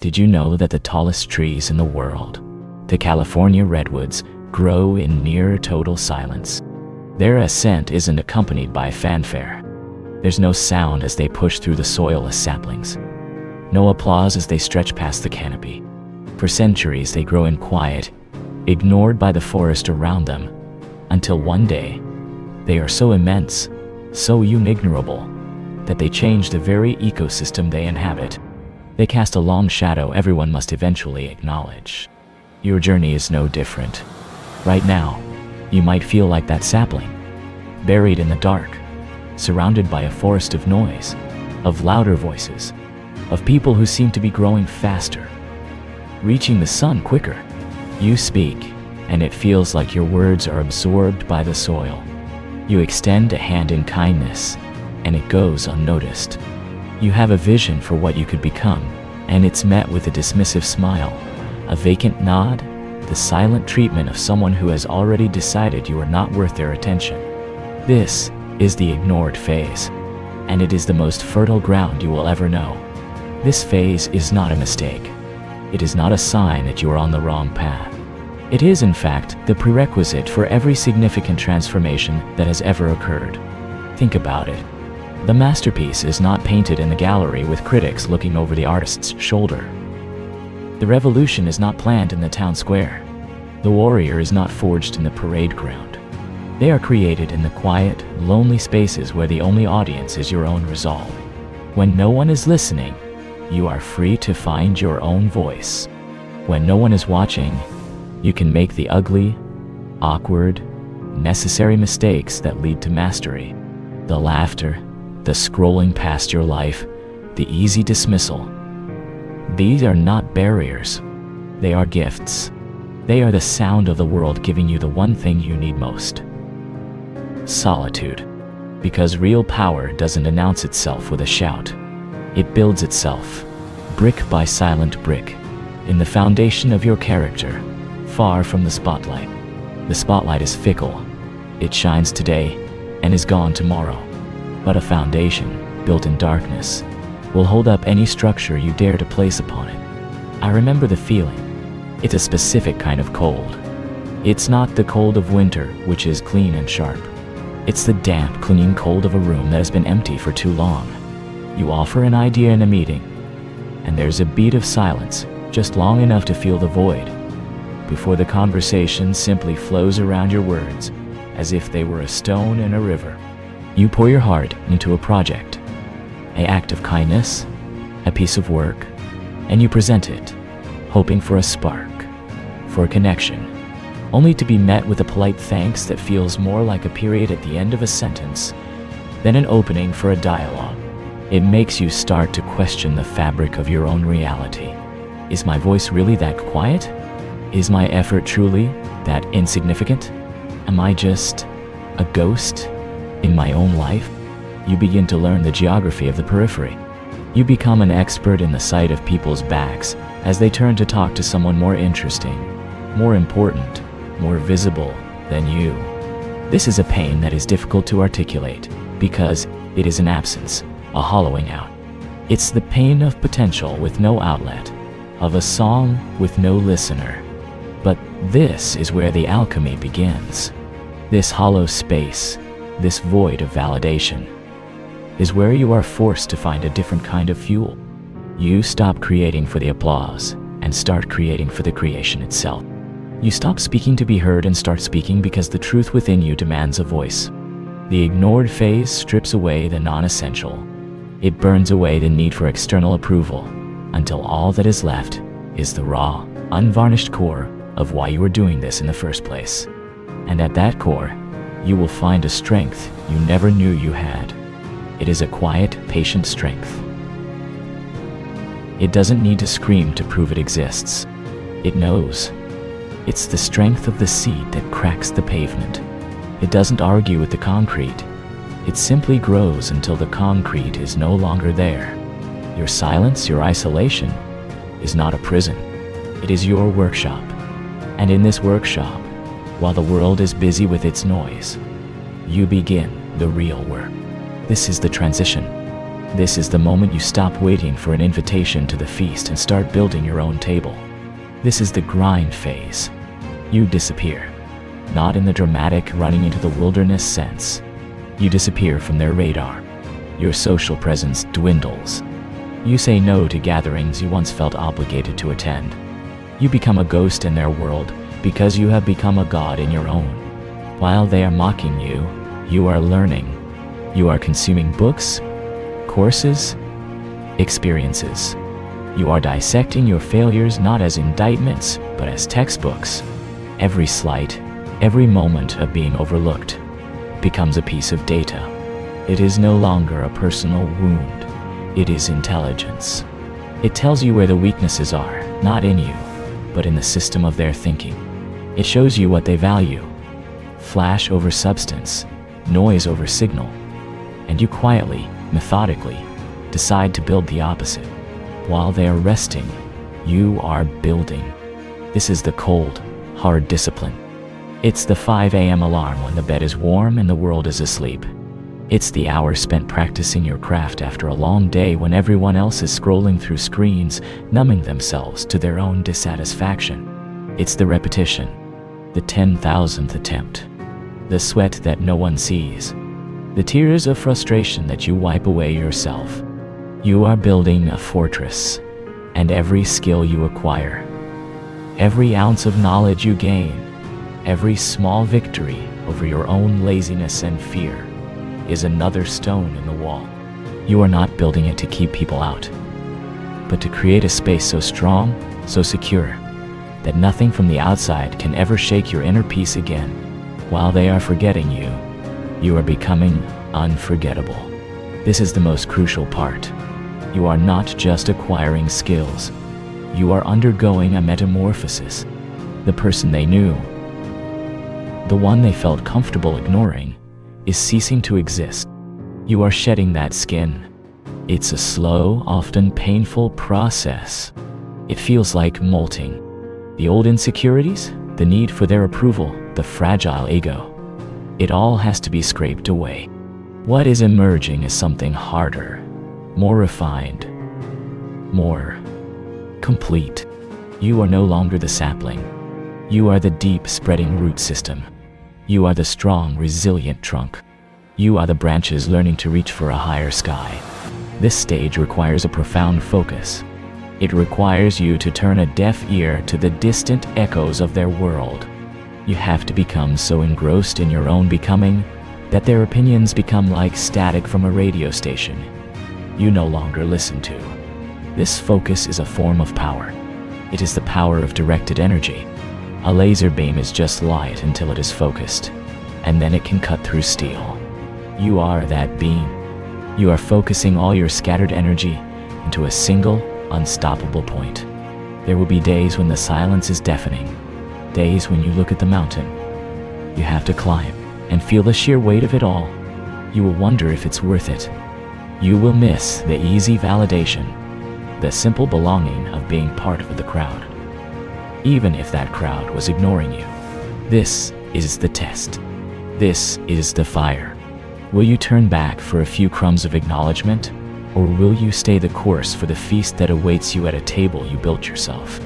Did you know that the tallest trees in the world, the California redwoods, grow in near total silence? Their ascent isn't accompanied by fanfare. There's no sound as they push through the soil as saplings. No applause as they stretch past the canopy. For centuries they grow in quiet, ignored by the forest around them, until one day, they are so immense, so unignorable, that they change the very ecosystem they inhabit. They cast a long shadow everyone must eventually acknowledge. Your journey is no different. Right now, you might feel like that sapling, buried in the dark, surrounded by a forest of noise, of louder voices, of people who seem to be growing faster, reaching the sun quicker. You speak, and it feels like your words are absorbed by the soil. You extend a hand in kindness, and it goes unnoticed. You have a vision for what you could become, and it's met with a dismissive smile, a vacant nod, the silent treatment of someone who has already decided you are not worth their attention. This is the ignored phase, and it is the most fertile ground you will ever know. This phase is not a mistake. It is not a sign that you are on the wrong path. It is, in fact, the prerequisite for every significant transformation that has ever occurred. Think about it. The masterpiece is not painted in the gallery with critics looking over the artist's shoulder. The revolution is not planned in the town square. The warrior is not forged in the parade ground. They are created in the quiet, lonely spaces where the only audience is your own resolve. When no one is listening, you are free to find your own voice. When no one is watching, you can make the ugly, awkward, necessary mistakes that lead to mastery. The laughter, the scrolling past your life, the easy dismissal. These are not barriers. They are gifts. They are the sound of the world giving you the one thing you need most. Solitude. Because real power doesn't announce itself with a shout. It builds itself, brick by silent brick, in the foundation of your character, far from the spotlight. The spotlight is fickle. It shines today and is gone tomorrow. But a foundation, built in darkness, will hold up any structure you dare to place upon it. I remember the feeling. It's a specific kind of cold. It's not the cold of winter, which is clean and sharp. It's the damp, clinging cold of a room that has been empty for too long. You offer an idea in a meeting, and there's a beat of silence, just long enough to feel the void, before the conversation simply flows around your words, as if they were a stone in a river. You pour your heart into a project, an act of kindness, a piece of work, and you present it, hoping for a spark, for a connection, only to be met with a polite thanks that feels more like a period at the end of a sentence than an opening for a dialogue. It makes you start to question the fabric of your own reality. Is my voice really that quiet? Is my effort truly that insignificant? Am I just a ghost in my own life? You begin to learn the geography of the periphery. You become an expert in the sight of people's backs as they turn to talk to someone more interesting, more important, more visible than you. This is a pain that is difficult to articulate because it is an absence, a hollowing out. It's the pain of potential with no outlet, of a song with no listener. But this is where the alchemy begins. This hollow space, this void of validation, is where you are forced to find a different kind of fuel. You stop creating for the applause and start creating for the creation itself. You stop speaking to be heard and start speaking because the truth within you demands a voice. The ignored phase strips away the non-essential. It burns away the need for external approval until all that is left is the raw, unvarnished core of why you are doing this in the first place. And at that core, you will find a strength you never knew you had. It is a quiet, patient strength. It doesn't need to scream to prove it exists. It knows. It's the strength of the seed that cracks the pavement. It doesn't argue with the concrete. It simply grows until the concrete is no longer there. Your silence, your isolation, is not a prison. It is your workshop. And in this workshop, while the world is busy with its noise, you begin the real work. This is the transition. This is the moment you stop waiting for an invitation to the feast and start building your own table. This is the grind phase. You disappear. Not in the dramatic running into the wilderness sense. You disappear from their radar. Your social presence dwindles. You say no to gatherings you once felt obligated to attend. You become a ghost in their world because you have become a god in your own. While they are mocking you, you are learning. You are consuming books, courses, experiences. You are dissecting your failures not as indictments, but as textbooks. Every slight, every moment of being overlooked becomes a piece of data. It is no longer a personal wound. It is intelligence. It tells you where the weaknesses are, not in you, but in the system of their thinking. It shows you what they value. Flash over substance, noise over signal. And you quietly, methodically, decide to build the opposite. While they are resting, you are building. This is the cold, hard discipline. It's the 5 a.m. alarm when the bed is warm and the world is asleep. It's the hours spent practicing your craft after a long day when everyone else is scrolling through screens, numbing themselves to their own dissatisfaction. It's the repetition, the 10,000th attempt, the sweat that no one sees, the tears of frustration that you wipe away yourself. You are building a fortress, and every skill you acquire, every ounce of knowledge you gain, every small victory over your own laziness and fear is another stone in the wall. You are not building it to keep people out, but to create a space so strong, so secure, that nothing from the outside can ever shake your inner peace again. While they are forgetting you, you are becoming unforgettable. This is the most crucial part. You are not just acquiring skills. You are undergoing a metamorphosis. The person they knew, the one they felt comfortable ignoring, is ceasing to exist. You are shedding that skin. It's a slow, often painful process. It feels like molting. The old insecurities, the need for their approval, the fragile ego, it all has to be scraped away. What is emerging is something harder, more refined, more complete. You are no longer the sapling. You are the deep spreading root system. You are the strong, resilient trunk. You are the branches learning to reach for a higher sky. This stage requires a profound focus. It requires you to turn a deaf ear to the distant echoes of their world. You have to become so engrossed in your own becoming that their opinions become like static from a radio station you no longer listen to. This focus is a form of power. It is the power of directed energy. A laser beam is just light until it is focused, and then it can cut through steel. You are that beam. You are focusing all your scattered energy into a single, unstoppable point. There will be days when the silence is deafening, days when you look at the mountain you have to climb and feel the sheer weight of it all. You will wonder if it's worth it. You will miss the easy validation, the simple belonging of being part of the crowd, even if that crowd was ignoring you. This is the test. This is the fire. Will you turn back for a few crumbs of acknowledgement, or will you stay the course for the feast that awaits you at a table you built yourself?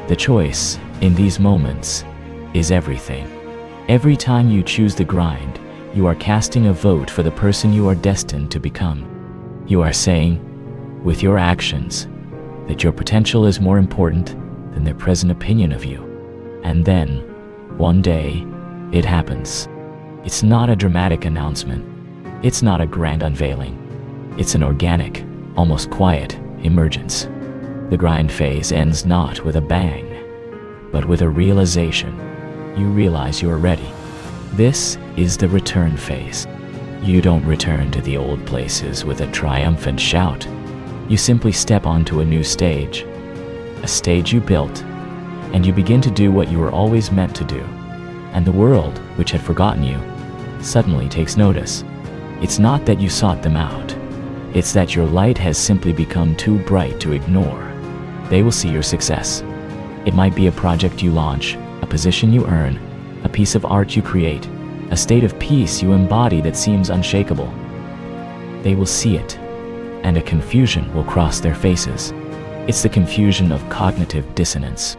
The choice, in these moments, is everything. Every time you choose the grind, you are casting a vote for the person you are destined to become. You are saying, with your actions, that your potential is more important than their present opinion of you. And then, one day, it happens. It's not a dramatic announcement. It's not a grand unveiling. It's an organic, almost quiet emergence. The grind phase ends not with a bang, but with a realization. You realize you are ready. This is the return phase. You don't return to the old places with a triumphant shout. You simply step onto a new stage, a stage you built, and you begin to do what you were always meant to do. And the world, which had forgotten you, suddenly takes notice. It's not that you sought them out. It's that your light has simply become too bright to ignore. They will see your success. It might be a project you launch, a position you earn, a piece of art you create, a state of peace you embody that seems unshakable. They will see it, and a confusion will cross their faces. It's the confusion of cognitive dissonance.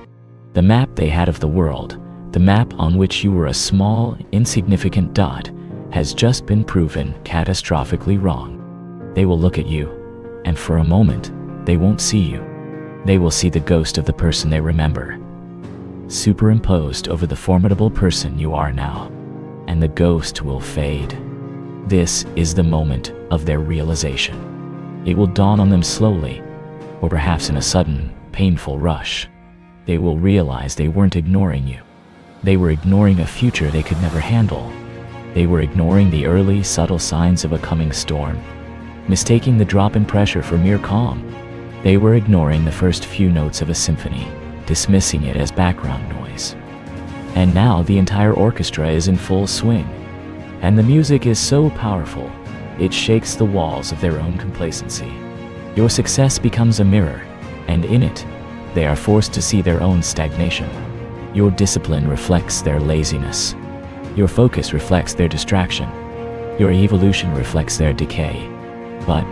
The map they had of the world, the map on which you were a small, insignificant dot, has just been proven catastrophically wrong. They will look at you, and for a moment, they won't see you. They will see the ghost of the person they remember, superimposed over the formidable person you are now, and the ghost will fade. This is the moment of their realization. It will dawn on them slowly, or perhaps in a sudden, painful rush. They will realize they weren't ignoring you. They were ignoring a future they could never handle. They were ignoring the early, subtle signs of a coming storm, mistaking the drop in pressure for mere calm. They were ignoring the first few notes of a symphony, dismissing it as background noise. And now the entire orchestra is in full swing, and the music is so powerful, it shakes the walls of their own complacency. Your success becomes a mirror, and in it, they are forced to see their own stagnation. Your discipline reflects their laziness. Your focus reflects their distraction. Your evolution reflects their decay. But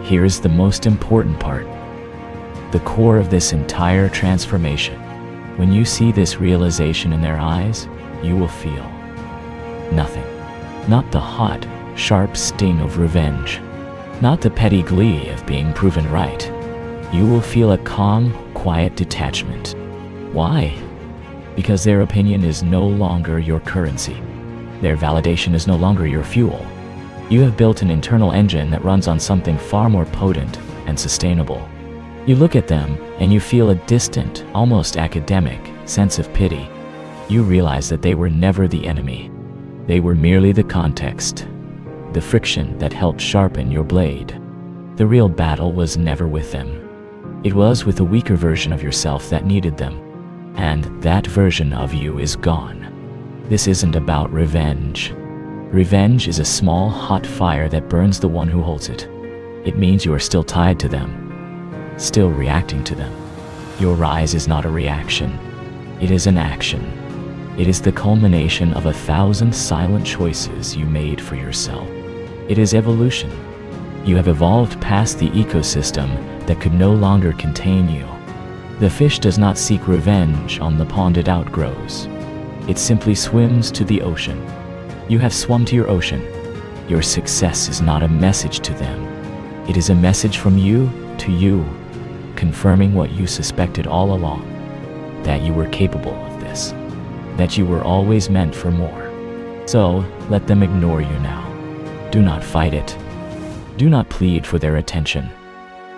here's the most important part. The core of this entire transformation. When you see this realization in their eyes, you will feel nothing. Not the hot, sharp sting of revenge. Not the petty glee of being proven right. You will feel a calm, quiet detachment. Why? Because their opinion is no longer your currency. Their validation is no longer your fuel. You have built an internal engine that runs on something far more potent and sustainable. You look at them and you feel a distant, almost academic sense of pity. You realize that they were never the enemy. They were merely the context, the friction that helped sharpen your blade. The real battle was never with them. It was with a weaker version of yourself that needed them. And that version of you is gone. This isn't about revenge. Revenge is a small, hot fire that burns the one who holds it. It means you are still tied to them, still reacting to them. Your rise is not a reaction. It is an action. It is the culmination of 1,000 silent choices you made for yourself. It is evolution. You have evolved past the ecosystem that could no longer contain you. The fish does not seek revenge on the pond it outgrows. It simply swims to the ocean. You have swum to your ocean. Your success is not a message to them. It is a message from you to you, confirming what you suspected all along, that you were capable of this, that you were always meant for more. So, let them ignore you now. Do not fight it. Do not plead for their attention.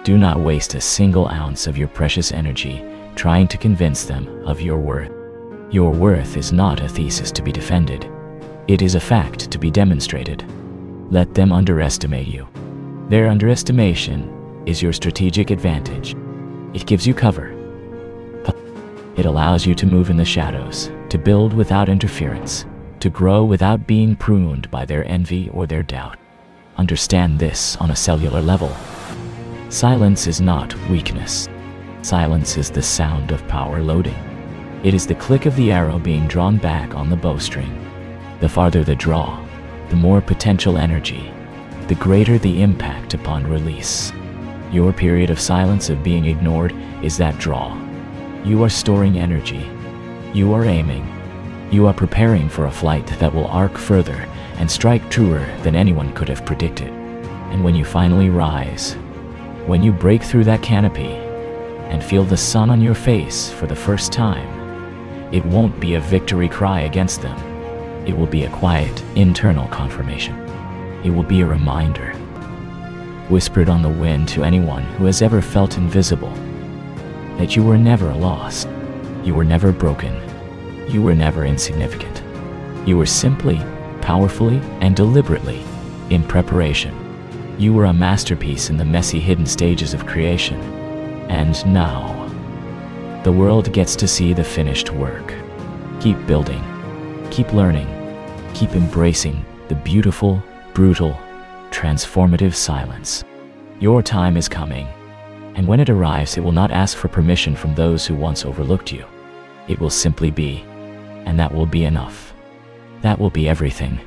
Do not waste a single ounce of your precious energy trying to convince them of your worth. Your worth is not a thesis to be defended. It is a fact to be demonstrated. Let them underestimate you. Their underestimation is your strategic advantage. It gives you cover. It allows you to move in the shadows, to build without interference, to grow without being pruned by their envy or their doubt. Understand this on a cellular level. Silence is not weakness. Silence is the sound of power loading. It is the click of the arrow being drawn back on the bowstring. The farther the draw, the more potential energy, the greater the impact upon release. Your period of silence of being ignored is that draw. You are storing energy. You are aiming. You are preparing for a flight that will arc further and strike truer than anyone could have predicted. And when you finally rise, when you break through that canopy and feel the sun on your face for the first time, it won't be a victory cry against them. It will be a quiet, internal confirmation. It will be a reminder, whispered on the wind to anyone who has ever felt invisible, that you were never lost. You were never broken. You were never insignificant. You were simply, powerfully, and deliberately in preparation. You were a masterpiece in the messy hidden stages of creation. And now, the world gets to see the finished work. Keep building. Keep learning. Keep embracing the beautiful, brutal, transformative silence. Your time is coming. And when it arrives, it will not ask for permission from those who once overlooked you. It will simply be, and that will be enough. That will be everything.